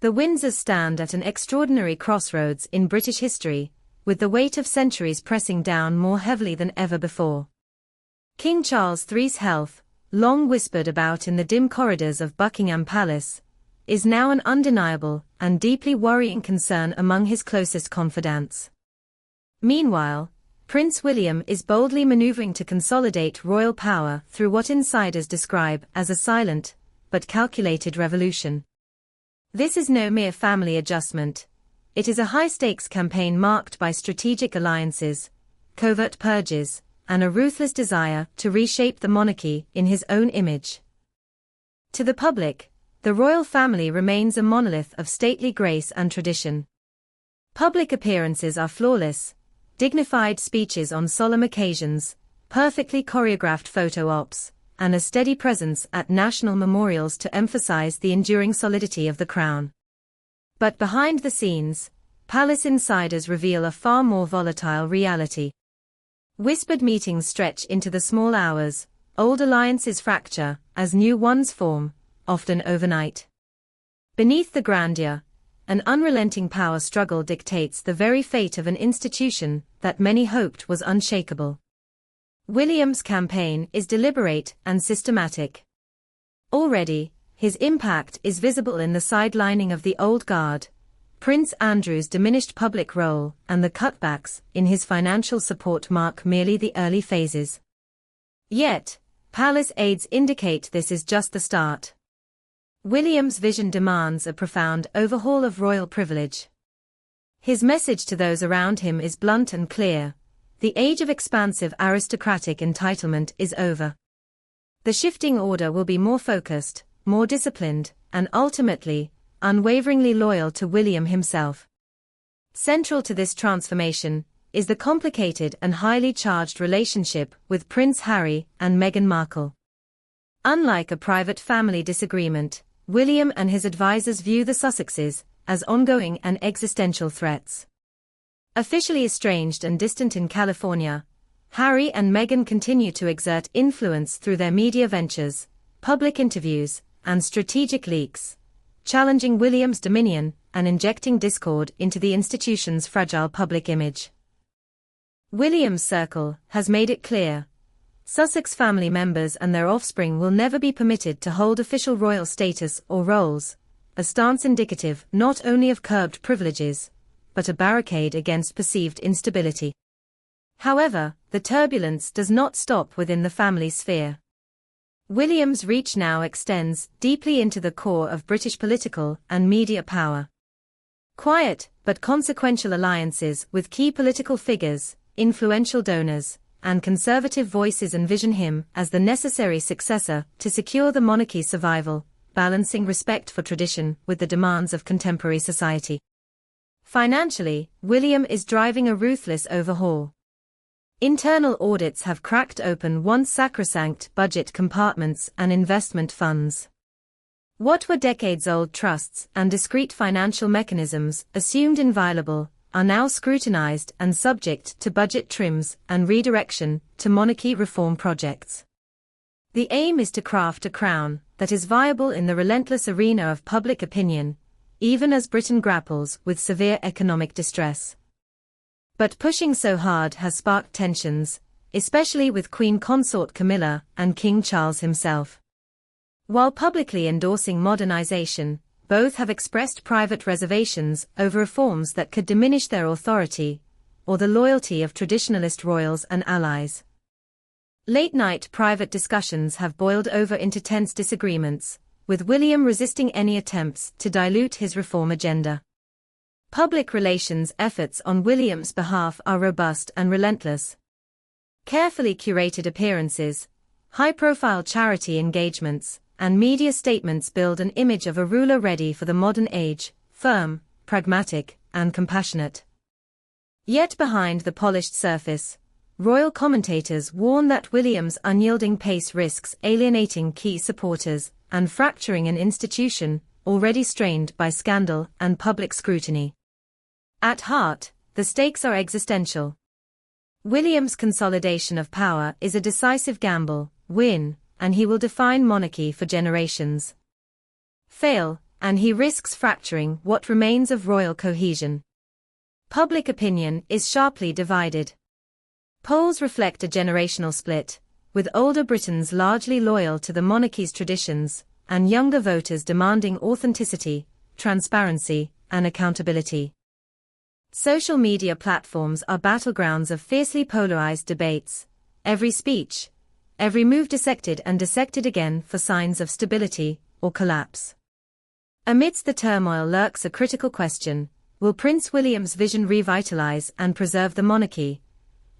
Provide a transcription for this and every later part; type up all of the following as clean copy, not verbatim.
The Windsors stand at an extraordinary crossroads in British history, with the weight of centuries pressing down more heavily than ever before. King Charles III's health, long whispered about in the dim corridors of Buckingham Palace, is now an undeniable and deeply worrying concern among his closest confidants. Meanwhile, Prince William is boldly maneuvering to consolidate royal power through what insiders describe as a silent, but calculated revolution. This is no mere family adjustment. It is a high-stakes campaign marked by strategic alliances, covert purges, and a ruthless desire to reshape the monarchy in his own image. To the public, the royal family remains a monolith of stately grace and tradition. Public appearances are flawless, dignified speeches on solemn occasions, perfectly choreographed photo ops, and a steady presence at national memorials to emphasize the enduring solidity of the crown. But behind the scenes, palace insiders reveal a far more volatile reality. Whispered meetings stretch into the small hours, old alliances fracture as new ones form, often overnight. Beneath the grandeur, an unrelenting power struggle dictates the very fate of an institution that many hoped was unshakable. William's campaign is deliberate and systematic. Already, his impact is visible in the sidelining of the old guard, Prince Andrew's diminished public role, and the cutbacks in his financial support mark merely the early phases. Yet, palace aides indicate this is just the start. William's vision demands a profound overhaul of royal privilege. His message to those around him is blunt and clear: the age of expansive aristocratic entitlement is over. The shifting order will be more focused, more disciplined, and ultimately, unwaveringly loyal to William himself. Central to this transformation is the complicated and highly charged relationship with Prince Harry and Meghan Markle. Unlike a private family disagreement, William and his advisors view the Sussexes as ongoing and existential threats. Officially estranged and distant in California, Harry and Meghan continue to exert influence through their media ventures, public interviews, and strategic leaks, challenging William's dominion and injecting discord into the institution's fragile public image. William's circle has made it clear: Sussex family members and their offspring will never be permitted to hold official royal status or roles, a stance indicative not only of curbed privileges, but a barricade against perceived instability. However, the turbulence does not stop within the family sphere. William's reach now extends deeply into the core of British political and media power. Quiet but consequential alliances with key political figures, influential donors, and conservative voices envision him as the necessary successor to secure the monarchy's survival, balancing respect for tradition with the demands of contemporary society. Financially, William is driving a ruthless overhaul. Internal audits have cracked open once sacrosanct budget compartments and investment funds. What were decades-old trusts and discrete financial mechanisms assumed inviolable are now scrutinized and subject to budget trims and redirection to monarchy reform projects. The aim is to craft a crown that is viable in the relentless arena of public opinion, even as Britain grapples with severe economic distress. But pushing so hard has sparked tensions, especially with Queen Consort Camilla and King Charles himself. While publicly endorsing modernization, both have expressed private reservations over reforms that could diminish their authority, or the loyalty of traditionalist royals and allies. Late-night private discussions have boiled over into tense disagreements, with William resisting any attempts to dilute his reform agenda. Public relations efforts on William's behalf are robust and relentless. Carefully curated appearances, high-profile charity engagements, and media statements build an image of a ruler ready for the modern age, firm, pragmatic, and compassionate. Yet behind the polished surface, royal commentators warn that William's unyielding pace risks alienating key supporters and fracturing an institution already strained by scandal and public scrutiny. At heart, the stakes are existential. William's consolidation of power is a decisive gamble, win, and he will define monarchy for generations. Fail, and he risks fracturing what remains of royal cohesion. Public opinion is sharply divided. Polls reflect a generational split, with older Britons largely loyal to the monarchy's traditions, and younger voters demanding authenticity, transparency, and accountability. Social media platforms are battlegrounds of fiercely polarized debates, every speech, every move dissected and dissected again for signs of stability or collapse. Amidst the turmoil lurks a critical question: will Prince William's vision revitalize and preserve the monarchy,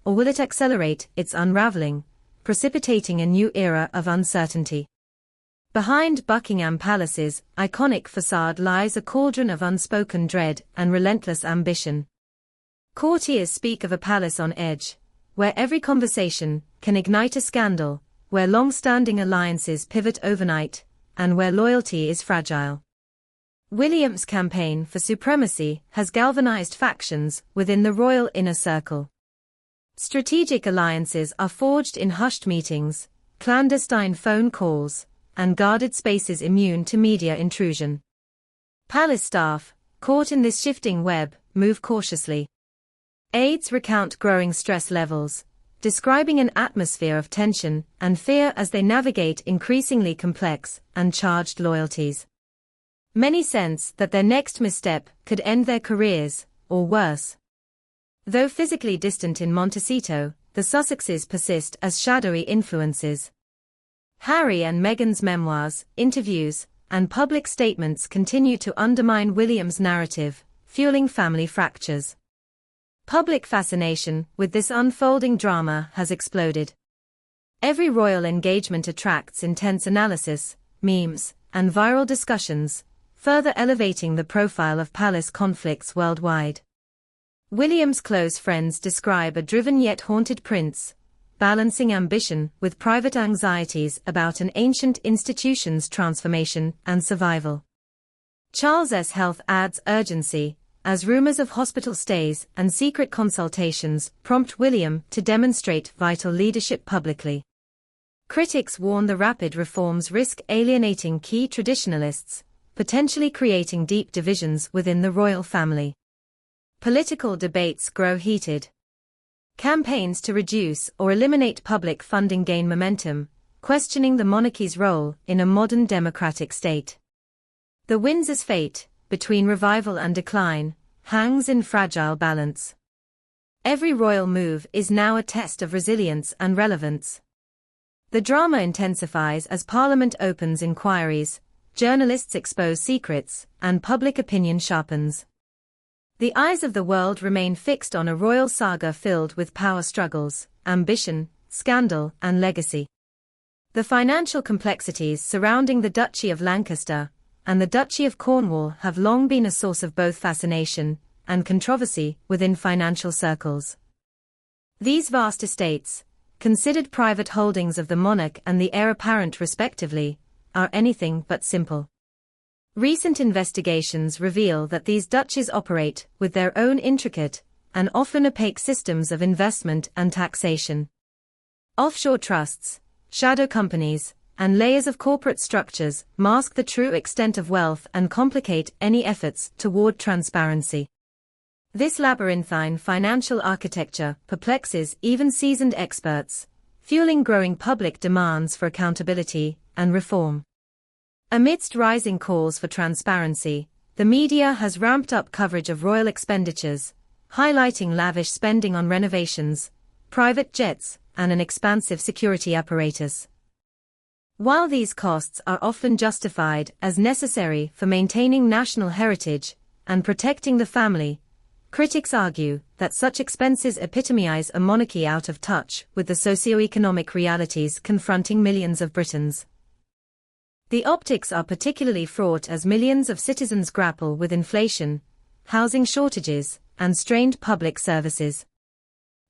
or will it accelerate its unraveling, precipitating a new era of uncertainty? Behind Buckingham Palace's iconic facade lies a cauldron of unspoken dread and relentless ambition. Courtiers speak of a palace on edge, where every conversation can ignite a scandal, where long-standing alliances pivot overnight, and where loyalty is fragile. William's campaign for supremacy has galvanized factions within the royal inner circle. Strategic alliances are forged in hushed meetings, clandestine phone calls, and guarded spaces immune to media intrusion. Palace staff, caught in this shifting web, move cautiously. Aides recount growing stress levels, describing an atmosphere of tension and fear as they navigate increasingly complex and charged loyalties. Many sense that their next misstep could end their careers, or worse. Though physically distant in Montecito, the Sussexes persist as shadowy influences. Harry and Meghan's memoirs, interviews, and public statements continue to undermine William's narrative, fueling family fractures. Public fascination with this unfolding drama has exploded. Every royal engagement attracts intense analysis, memes, and viral discussions, further elevating the profile of palace conflicts worldwide. William's close friends describe a driven yet haunted prince, balancing ambition with private anxieties about an ancient institution's transformation and survival. Charles's health adds urgency, as rumors of hospital stays and secret consultations prompt William to demonstrate vital leadership publicly. Critics warn the rapid reforms risk alienating key traditionalists, potentially creating deep divisions within the royal family. Political debates grow heated. Campaigns to reduce or eliminate public funding gain momentum, questioning the monarchy's role in a modern democratic state. The Windsor's fate, between revival and decline, hangs in fragile balance. Every royal move is now a test of resilience and relevance. The drama intensifies as Parliament opens inquiries, journalists expose secrets, and public opinion sharpens. The eyes of the world remain fixed on a royal saga filled with power struggles, ambition, scandal, and legacy. The financial complexities surrounding the Duchy of Lancaster and the Duchy of Cornwall have long been a source of both fascination and controversy within financial circles. These vast estates, considered private holdings of the monarch and the heir apparent respectively, are anything but simple. Recent investigations reveal that these duchies operate with their own intricate and often opaque systems of investment and taxation. Offshore trusts, shadow companies, and layers of corporate structures mask the true extent of wealth and complicate any efforts toward transparency. This labyrinthine financial architecture perplexes even seasoned experts, fueling growing public demands for accountability and reform. Amidst rising calls for transparency, the media has ramped up coverage of royal expenditures, highlighting lavish spending on renovations, private jets, and an expansive security apparatus. While these costs are often justified as necessary for maintaining national heritage and protecting the family, critics argue that such expenses epitomize a monarchy out of touch with the socio-economic realities confronting millions of Britons. The optics are particularly fraught as millions of citizens grapple with inflation, housing shortages, and strained public services.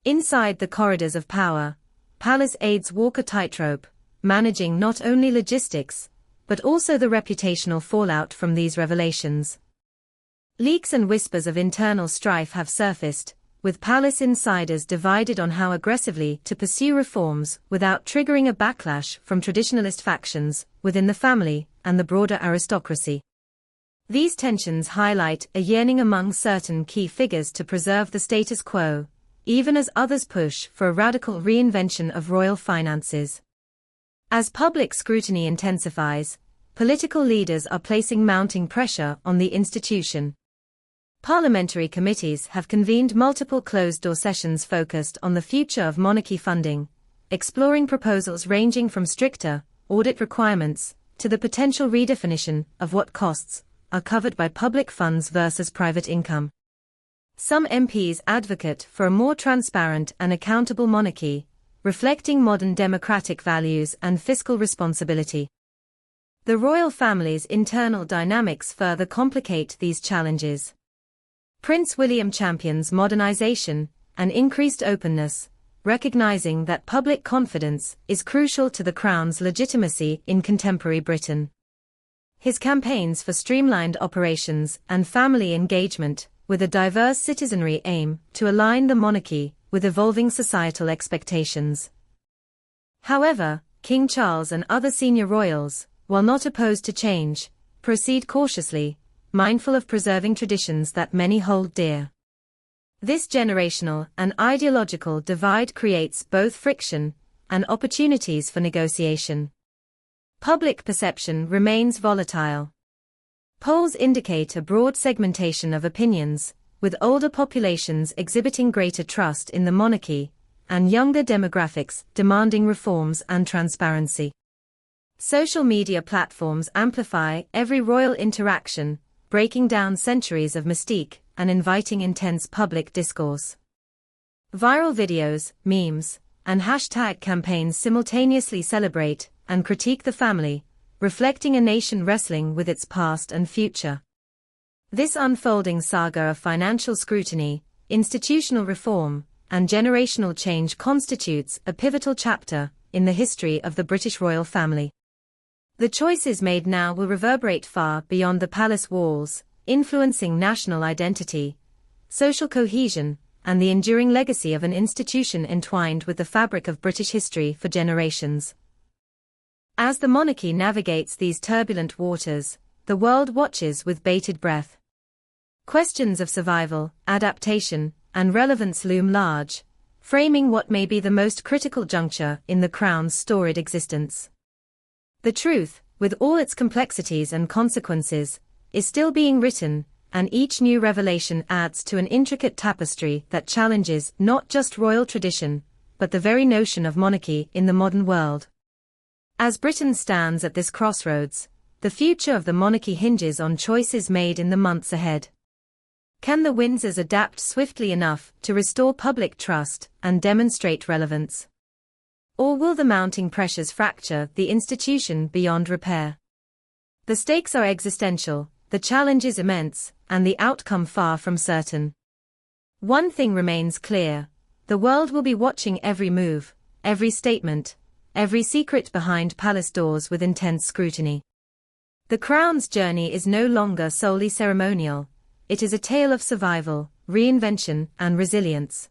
Inside the corridors of power, palace aides walk a tightrope, managing not only logistics, but also the reputational fallout from these revelations. Leaks and whispers of internal strife have surfaced, with palace insiders divided on how aggressively to pursue reforms without triggering a backlash from traditionalist factions within the family and the broader aristocracy. These tensions highlight a yearning among certain key figures to preserve the status quo, even as others push for a radical reinvention of royal finances. As public scrutiny intensifies, political leaders are placing mounting pressure on the institution. Parliamentary committees have convened multiple closed-door sessions focused on the future of monarchy funding, exploring proposals ranging from stricter audit requirements to the potential redefinition of what costs are covered by public funds versus private income. Some MPs advocate for a more transparent and accountable monarchy, reflecting modern democratic values and fiscal responsibility. The royal family's internal dynamics further complicate these challenges. Prince William champions modernization and increased openness, recognizing that public confidence is crucial to the Crown's legitimacy in contemporary Britain. His campaigns for streamlined operations and family engagement with a diverse citizenry aim to align the monarchy with evolving societal expectations. However, King Charles and other senior royals, while not opposed to change, proceed cautiously, mindful of preserving traditions that many hold dear. This generational and ideological divide creates both friction and opportunities for negotiation. Public perception remains volatile. Polls indicate a broad segmentation of opinions, with older populations exhibiting greater trust in the monarchy, and younger demographics demanding reforms and transparency. Social media platforms amplify every royal interaction, breaking down centuries of mystique and inviting intense public discourse. Viral videos, memes, and hashtag campaigns simultaneously celebrate and critique the family, reflecting a nation wrestling with its past and future. This unfolding saga of financial scrutiny, institutional reform, and generational change constitutes a pivotal chapter in the history of the British royal family. The choices made now will reverberate far beyond the palace walls, influencing national identity, social cohesion, and the enduring legacy of an institution entwined with the fabric of British history for generations. As the monarchy navigates these turbulent waters, the world watches with bated breath. Questions of survival, adaptation, and relevance loom large, framing what may be the most critical juncture in the Crown's storied existence. The truth, with all its complexities and consequences, is still being written, and each new revelation adds to an intricate tapestry that challenges not just royal tradition, but the very notion of monarchy in the modern world. As Britain stands at this crossroads, the future of the monarchy hinges on choices made in the months ahead. Can the Windsors adapt swiftly enough to restore public trust and demonstrate relevance? Or will the mounting pressures fracture the institution beyond repair? The stakes are existential, the challenge is immense, and the outcome far from certain. One thing remains clear: the world will be watching every move, every statement, every secret behind palace doors with intense scrutiny. The Crown's journey is no longer solely ceremonial, it is a tale of survival, reinvention, and resilience.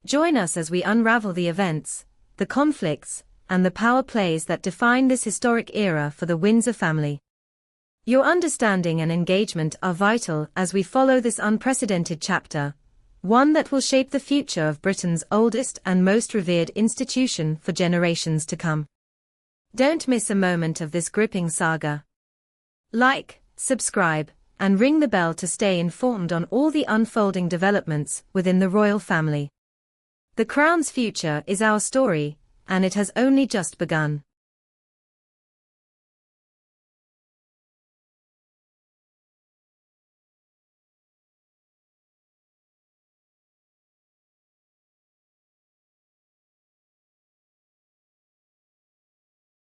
Join us as we unravel the events, the conflicts, and the power plays that define this historic era for the Windsor family. Your understanding and engagement are vital as we follow this unprecedented chapter, one that will shape the future of Britain's oldest and most revered institution for generations to come. Don't miss a moment of this gripping saga. Like, subscribe, and ring the bell to stay informed on all the unfolding developments within the royal family. The Crown's future is our story, and it has only just begun.